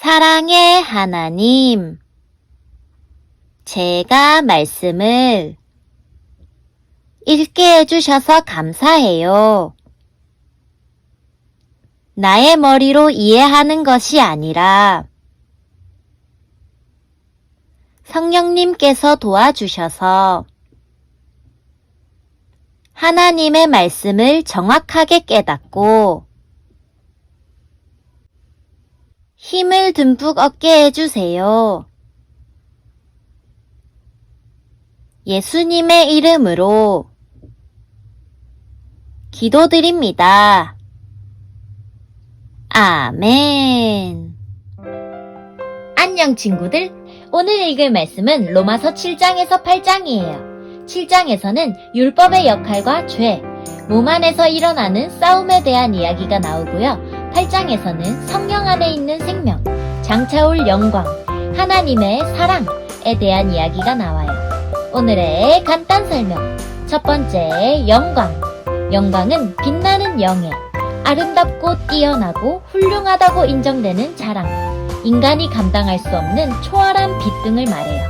사랑의 하나님, 제가 말씀을 읽게 해주셔서 감사해요. 나의 머리로 이해하는 것이 아니라 성령님께서 도와주셔서 하나님의 말씀을 정확하게 깨닫고 힘을 듬뿍 얻게 해주세요. 예수님의 이름으로 기도드립니다. 아멘. 안녕 친구들. 오늘 읽을 말씀은 로마서 7장에서 8장이에요. 7장에서는 율법의 역할과 죄, 몸 안에서 일어나는 싸움에 대한 이야기가 나오고요. 8장에서는 성령 안에 있는 생명, 장차올 영광, 하나님의 사랑에 대한 이야기가 나와요. 오늘의 간단 설명. 첫 번째, 영광. 영광은 빛나는 영예, 아름답고 뛰어나고 훌륭하다고 인정되는 자랑, 인간이 감당할 수 없는 초월한 빛 등을 말해요.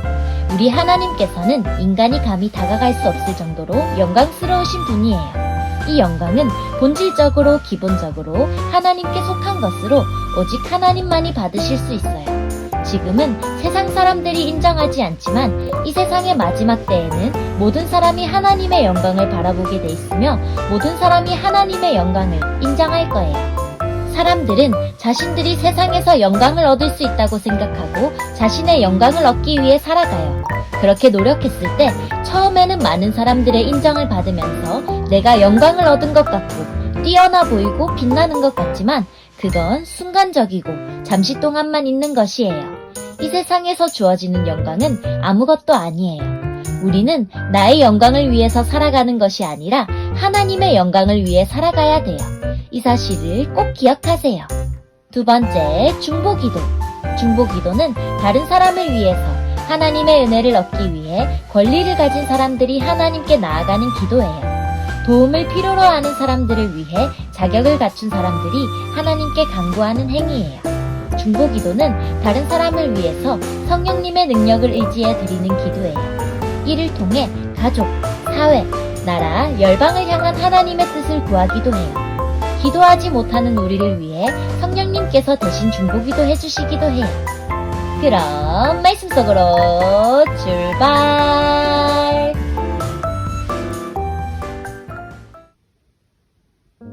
우리 하나님께서는 인간이 감히 다가갈 수 없을 정도로 영광스러우신 분이에요. 이 영광은 본질적으로 기본적으로 하나님께 속한 것으로 오직 하나님만이 받으실 수 있어요. 지금은 세상 사람들이 인정하지 않지만 이 세상의 마지막 때에는 모든 사람이 하나님의 영광을 바라보게 돼 있으며 모든 사람이 하나님의 영광을 인정할 거예요. 사람들은 자신들이 세상에서 영광을 얻을 수 있다고 생각하고 자신의 영광을 얻기 위해 살아가요. 그렇게 노력했을 때 처음에는 많은 사람들의 인정을 받으면서 내가 영광을 얻은 것 같고 뛰어나 보이고 빛나는 것 같지만 그건 순간적이고 잠시 동안만 있는 것이에요. 이 세상에서 주어지는 영광은 아무것도 아니에요. 우리는 나의 영광을 위해서 살아가는 것이 아니라 하나님의 영광을 위해 살아가야 돼요. 이 사실을 꼭 기억하세요. 두 번째, 중보기도. 중보기도는 다른 사람을 위해서 하나님의 은혜를 얻기 위해 권리를 가진 사람들이 하나님께 나아가는 기도예요. 도움을 필요로 하는 사람들을 위해 자격을 갖춘 사람들이 하나님께 간구하는 행위예요. 중보기도는 다른 사람을 위해서 성령님의 능력을 의지해 드리는 기도예요. 이를 통해 가족, 사회, 나라, 열방을 향한 하나님의 뜻을 구하기도 해요. 기도하지 못하는 우리를 위해 성령님께서 대신 중보기도 해주시기도 해요. 그럼 말씀 속으로 출발!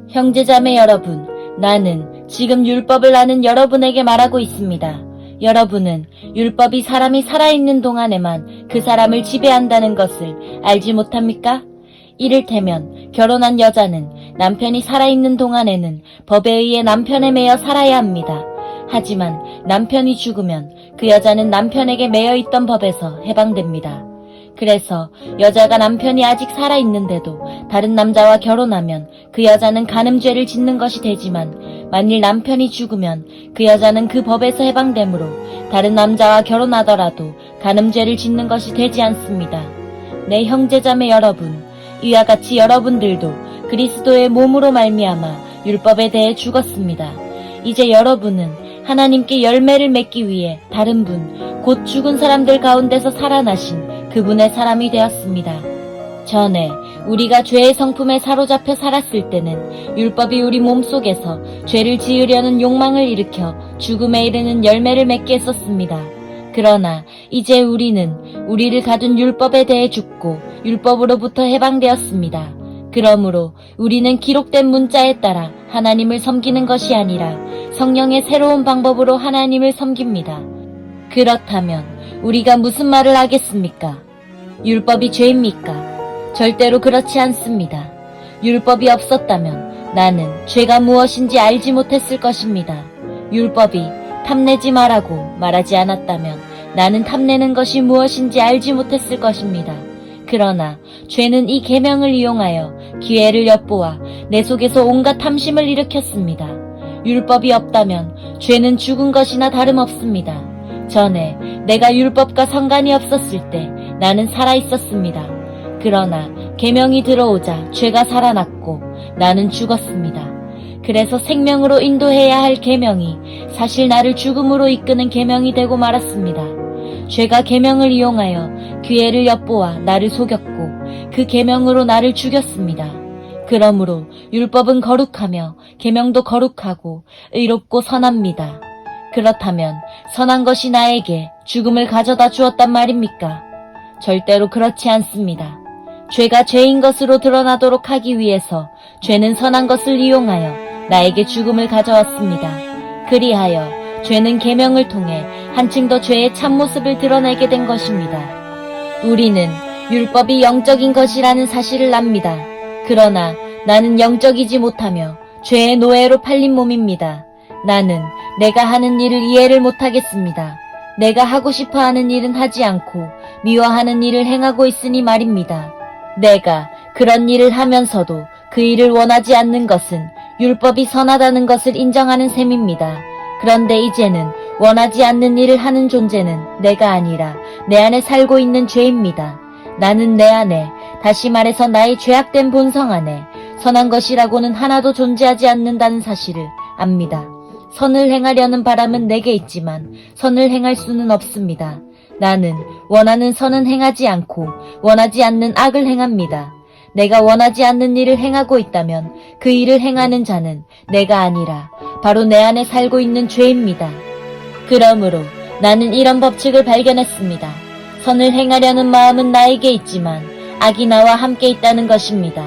형제자매 여러분, 나는 지금 율법을 아는 여러분에게 말하고 있습니다. 여러분은 율법이 사람이 살아있는 동안에만 그 사람을 지배한다는 것을 알지 못합니까? 이를테면 결혼한 여자는 남편이 살아있는 동안에는 법에 의해 남편에 매여 살아야 합니다. 하지만 남편이 죽으면 그 여자는 남편에게 매여 있던 법에서 해방됩니다. 그래서 여자가 남편이 아직 살아있는데도 다른 남자와 결혼하면 그 여자는 간음죄를 짓는 것이 되지만 만일 남편이 죽으면 그 여자는 그 법에서 해방되므로 다른 남자와 결혼하더라도 간음죄를 짓는 것이 되지 않습니다. 내 형제자매 여러분, 이와 같이 여러분들도 그리스도의 몸으로 말미암아 율법에 대해 죽었습니다. 이제 여러분은 하나님께 열매를 맺기 위해 다른 분, 곧 죽은 사람들 가운데서 살아나신 그분의 사람이 되었습니다. 전에 우리가 죄의 성품에 사로잡혀 살았을 때는 율법이 우리 몸속에서 죄를 지으려는 욕망을 일으켜 죽음에 이르는 열매를 맺게 했었습니다. 그러나 이제 우리는 우리를 가둔 율법에 대해 죽고 율법으로부터 해방되었습니다. 그러므로 우리는 기록된 문자에 따라 하나님을 섬기는 것이 아니라 성령의 새로운 방법으로 하나님을 섬깁니다. 그렇다면 우리가 무슨 말을 하겠습니까? 율법이 죄입니까? 절대로 그렇지 않습니다. 율법이 없었다면 나는 죄가 무엇인지 알지 못했을 것입니다. 율법이 탐내지 말라고 말하지 않았다면 나는 탐내는 것이 무엇인지 알지 못했을 것입니다. 그러나 죄는 이 계명을 이용하여 기회를 엿보아 내 속에서 온갖 탐심을 일으켰습니다. 율법이 없다면 죄는 죽은 것이나 다름없습니다. 전에 내가 율법과 상관이 없었을 때 나는 살아있었습니다. 그러나 계명이 들어오자 죄가 살아났고 나는 죽었습니다. 그래서 생명으로 인도해야 할 계명이 사실 나를 죽음으로 이끄는 계명이 되고 말았습니다. 죄가 계명을 이용하여 기회를 엿보아 나를 속였고 그 계명으로 나를 죽였습니다. 그러므로 율법은 거룩하며 계명도 거룩하고 의롭고 선합니다. 그렇다면 선한 것이 나에게 죽음을 가져다 주었단 말입니까? 절대로 그렇지 않습니다. 죄가 죄인 것으로 드러나도록 하기 위해서 죄는 선한 것을 이용하여 나에게 죽음을 가져왔습니다. 그리하여 죄는 계명을 통해 한층 더 죄의 참모습을 드러내게 된 것입니다. 우리는 율법이 영적인 것이라는 사실을 압니다. 그러나 나는 영적이지 못하며 죄의 노예로 팔린 몸입니다. 나는 내가 하는 일을 이해를 못하겠습니다. 내가 하고 싶어 하는 일은 하지 않고 미워하는 일을 행하고 있으니 말입니다. 내가 그런 일을 하면서도 그 일을 원하지 않는 것은 율법이 선하다는 것을 인정하는 셈입니다. 그런데 이제는 원하지 않는 일을 하는 존재는 내가 아니라 내 안에 살고 있는 죄입니다. 나는 내 안에, 다시 말해서 나의 죄악된 본성 안에 선한 것이라고는 하나도 존재하지 않는다는 사실을 압니다. 선을 행하려는 바람은 내게 있지만 선을 행할 수는 없습니다. 나는 원하는 선은 행하지 않고 원하지 않는 악을 행합니다. 내가 원하지 않는 일을 행하고 있다면 그 일을 행하는 자는 내가 아니라 바로 내 안에 살고 있는 죄입니다. 그러므로 나는 이런 법칙을 발견했습니다. 선을 행하려는 마음은 나에게 있지만 악이 나와 함께 있다는 것입니다.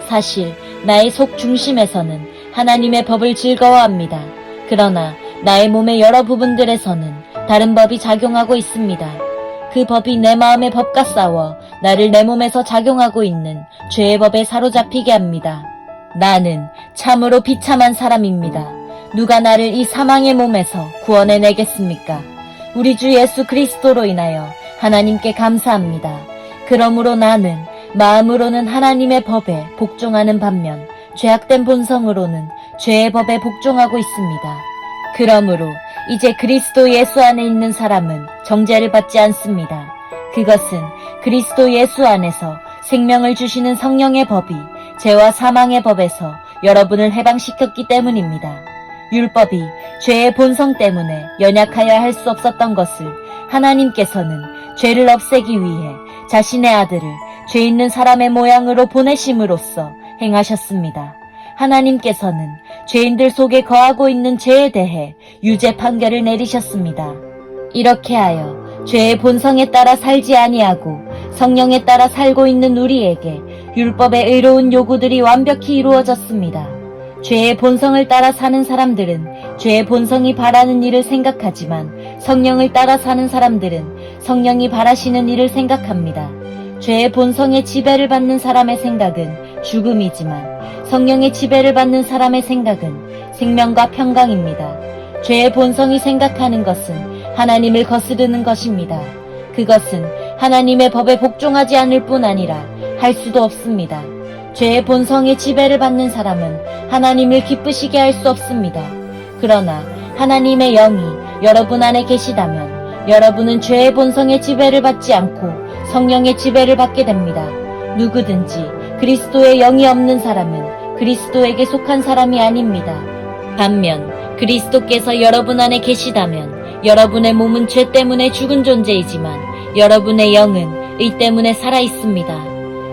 사실 나의 속 중심에서는 하나님의 법을 즐거워합니다. 그러나 나의 몸의 여러 부분들에서는 다른 법이 작용하고 있습니다. 그 법이 내 마음의 법과 싸워 나를 내 몸에서 작용하고 있는 죄의 법에 사로잡히게 합니다. 나는 참으로 비참한 사람입니다. 누가 나를 이 사망의 몸에서 구원해내겠습니까? 우리 주 예수 그리스도로 인하여 하나님께 감사합니다. 그러므로 나는 마음으로는 하나님의 법에 복종하는 반면 죄악된 본성으로는 죄의 법에 복종하고 있습니다. 그러므로 이제 그리스도 예수 안에 있는 사람은 정죄를 받지 않습니다. 그것은 그리스도 예수 안에서 생명을 주시는 성령의 법이 죄와 사망의 법에서 여러분을 해방시켰기 때문입니다. 율법이 죄의 본성 때문에 연약하여 할 수 없었던 것을 하나님께서는 죄를 없애기 위해 자신의 아들을 죄 있는 사람의 모양으로 보내심으로써 행하셨습니다. 하나님께서는 죄인들 속에 거하고 있는 죄에 대해 유죄 판결을 내리셨습니다. 이렇게 하여 죄의 본성에 따라 살지 아니하고 성령에 따라 살고 있는 우리에게 율법의 의로운 요구들이 완벽히 이루어졌습니다. 죄의 본성을 따라 사는 사람들은 죄의 본성이 바라는 일을 생각하지만 성령을 따라 사는 사람들은 성령이 바라시는 일을 생각합니다. 죄의 본성의 지배를 받는 사람의 생각은 죽음이지만 성령의 지배를 받는 사람의 생각은 생명과 평강입니다. 죄의 본성이 생각하는 것은 하나님을 거스르는 것입니다. 그것은 하나님의 법에 복종하지 않을 뿐 아니라 할 수도 없습니다. 죄의 본성의 지배를 받는 사람은 하나님을 기쁘시게 할 수 없습니다. 그러나 하나님의 영이 여러분 안에 계시다면 여러분은 죄의 본성의 지배를 받지 않고 성령의 지배를 받게 됩니다. 누구든지 그리스도의 영이 없는 사람은 그리스도에게 속한 사람이 아닙니다. 반면 그리스도께서 여러분 안에 계시다면 여러분의 몸은 죄 때문에 죽은 존재이지만 여러분의 영은 의 때문에 살아 있습니다.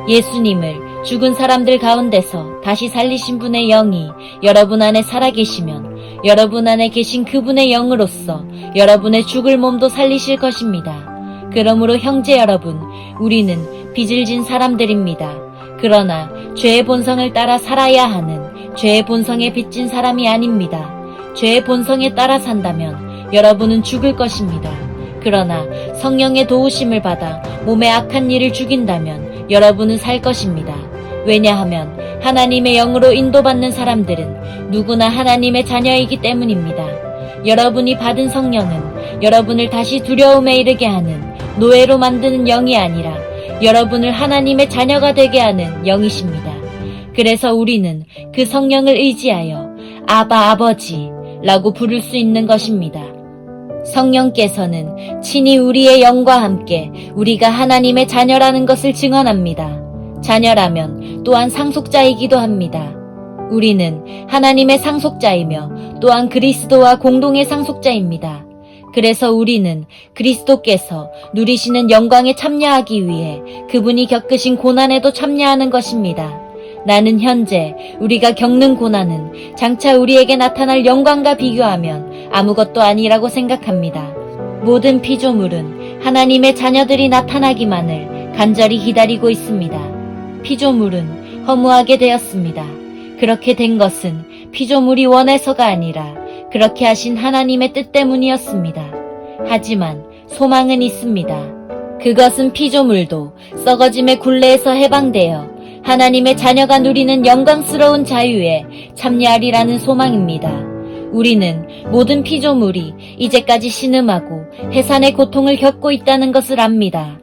예수님을 죽은 사람들 가운데서 다시 살리신 분의 영이 여러분 안에 살아계시면 여러분 안에 계신 그분의 영으로서 여러분의 죽을 몸도 살리실 것입니다. 그러므로 형제 여러분, 우리는 빚을 진 사람들입니다. 그러나 죄의 본성을 따라 살아야 하는 죄의 본성에 빚진 사람이 아닙니다. 죄의 본성에 따라 산다면 여러분은 죽을 것입니다. 그러나 성령의 도우심을 받아 몸의 악한 일을 죽인다면 여러분은 살 것입니다. 왜냐하면 하나님의 영으로 인도받는 사람들은 누구나 하나님의 자녀이기 때문입니다. 여러분이 받은 성령은 여러분을 다시 두려움에 이르게 하는 노예로 만드는 영이 아니라 여러분을 하나님의 자녀가 되게 하는 영이십니다. 그래서 우리는 그 성령을 의지하여 아바 아버지라고 부를 수 있는 것입니다. 성령께서는 친히 우리의 영과 함께 우리가 하나님의 자녀라는 것을 증언합니다. 자녀라면 또한 상속자이기도 합니다. 우리는 하나님의 상속자이며 또한 그리스도와 공동의 상속자입니다. 그래서 우리는 그리스도께서 누리시는 영광에 참여하기 위해 그분이 겪으신 고난에도 참여하는 것입니다. 나는 현재 우리가 겪는 고난은 장차 우리에게 나타날 영광과 비교하면 아무것도 아니라고 생각합니다. 모든 피조물은 하나님의 자녀들이 나타나기만을 간절히 기다리고 있습니다. 피조물은 허무하게 되었습니다. 그렇게 된 것은 피조물이 원해서가 아니라 그렇게 하신 하나님의 뜻 때문이었습니다. 하지만 소망은 있습니다. 그것은 피조물도 썩어짐의 굴레에서 해방되어 하나님의 자녀가 누리는 영광스러운 자유에 참여하리라는 소망입니다. 우리는 모든 피조물이 이제까지 신음하고 해산의 고통을 겪고 있다는 것을 압니다.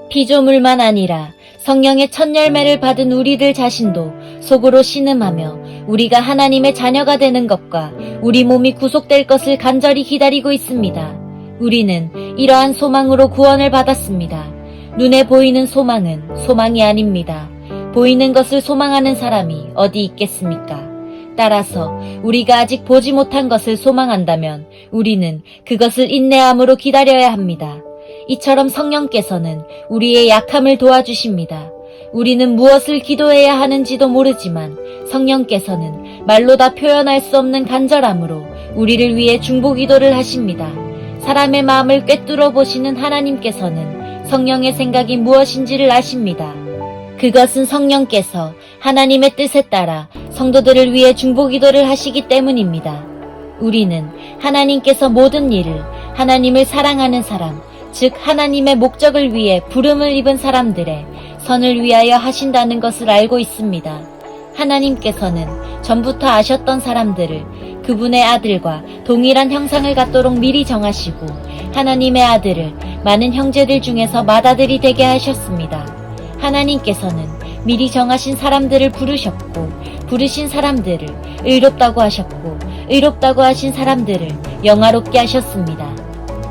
피조물만 아니라 성령의 첫 열매를 받은 우리들 자신도 속으로 신음하며 우리가 하나님의 자녀가 되는 것과 우리 몸이 구속될 것을 간절히 기다리고 있습니다. 우리는 이러한 소망으로 구원을 받았습니다. 눈에 보이는 소망은 소망이 아닙니다. 보이는 것을 소망하는 사람이 어디 있겠습니까? 따라서 우리가 아직 보지 못한 것을 소망한다면 우리는 그것을 인내함으로 기다려야 합니다. 이처럼 성령께서는 우리의 약함을 도와주십니다. 우리는 무엇을 기도해야 하는지도 모르지만 성령께서는 말로 다 표현할 수 없는 간절함으로 우리를 위해 중보기도를 하십니다. 사람의 마음을 꿰뚫어 보시는 하나님께서는 성령의 생각이 무엇인지를 아십니다. 그것은 성령께서 하나님의 뜻에 따라 성도들을 위해 중보기도를 하시기 때문입니다. 우리는 하나님께서 모든 일을 하나님을 사랑하는 사람, 즉 하나님의 목적을 위해 부름을 입은 사람들의 선을 위하여 하신다는 것을 알고 있습니다. 하나님께서는 전부터 아셨던 사람들을 그분의 아들과 동일한 형상을 갖도록 미리 정하시고 하나님의 아들을 많은 형제들 중에서 맏아들이 되게 하셨습니다. 하나님께서는 미리 정하신 사람들을 부르셨고 부르신 사람들을 의롭다고 하셨고 의롭다고 하신 사람들을 영화롭게 하셨습니다.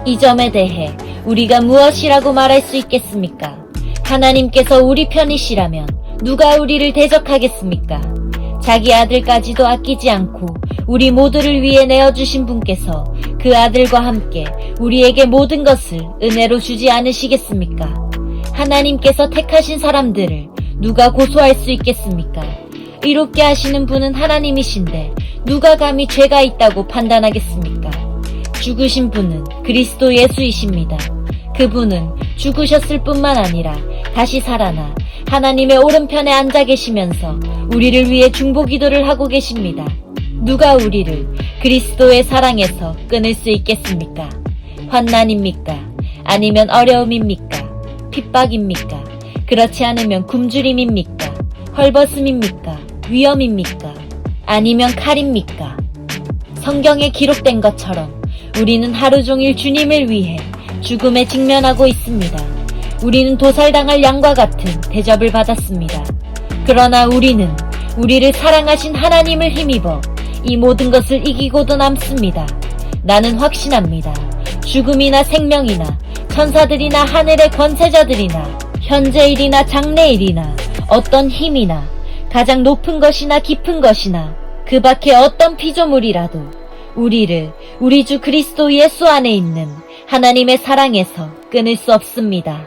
이 점에 대해 우리가 무엇이라고 말할 수 있겠습니까? 하나님께서 우리 편이시라면 누가 우리를 대적하겠습니까? 자기 아들까지도 아끼지 않고 우리 모두를 위해 내어주신 분께서 그 아들과 함께 우리에게 모든 것을 은혜로 주지 않으시겠습니까? 하나님께서 택하신 사람들을 누가 고소할 수 있겠습니까? 의롭게 하시는 분은 하나님이신데 누가 감히 죄가 있다고 판단하겠습니까? 죽으신 분은 그리스도 예수이십니다. 그분은 죽으셨을 뿐만 아니라 다시 살아나 하나님의 오른편에 앉아 계시면서 우리를 위해 중보기도를 하고 계십니다. 누가 우리를 그리스도의 사랑에서 끊을 수 있겠습니까? 환난입니까? 아니면 어려움입니까? 핍박입니까? 그렇지 않으면 굶주림입니까? 헐벗음입니까? 위험입니까? 아니면 칼입니까? 성경에 기록된 것처럼 우리는 하루 종일 주님을 위해 죽음에 직면하고 있습니다. 우리는 도살당할 양과 같은 대접을 받았습니다. 그러나 우리는 우리를 사랑하신 하나님을 힘입어 이 모든 것을 이기고도 남습니다. 나는 확신합니다. 죽음이나 생명이나 천사들이나 하늘의 권세자들이나 현재일이나 장래일이나 어떤 힘이나 가장 높은 것이나 깊은 것이나 그 밖에 어떤 피조물이라도 우리를 우리 주 그리스도 예수 안에 있는 하나님의 사랑에서 끊을 수 없습니다.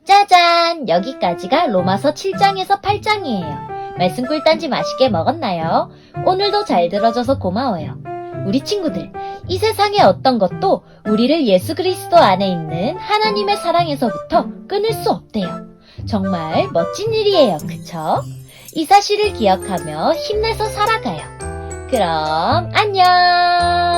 짜잔! 여기까지가 로마서 7장에서 8장이에요. 말씀 꿀단지 맛있게 먹었나요? 오늘도 잘 들어줘서 고마워요. 우리 친구들, 이 세상의 어떤 것도 우리를 예수 그리스도 안에 있는 하나님의 사랑에서부터 끊을 수 없대요. 정말 멋진 일이에요, 그쵸? 이 사실을 기억하며 힘내서 살아가요. 그럼 안녕!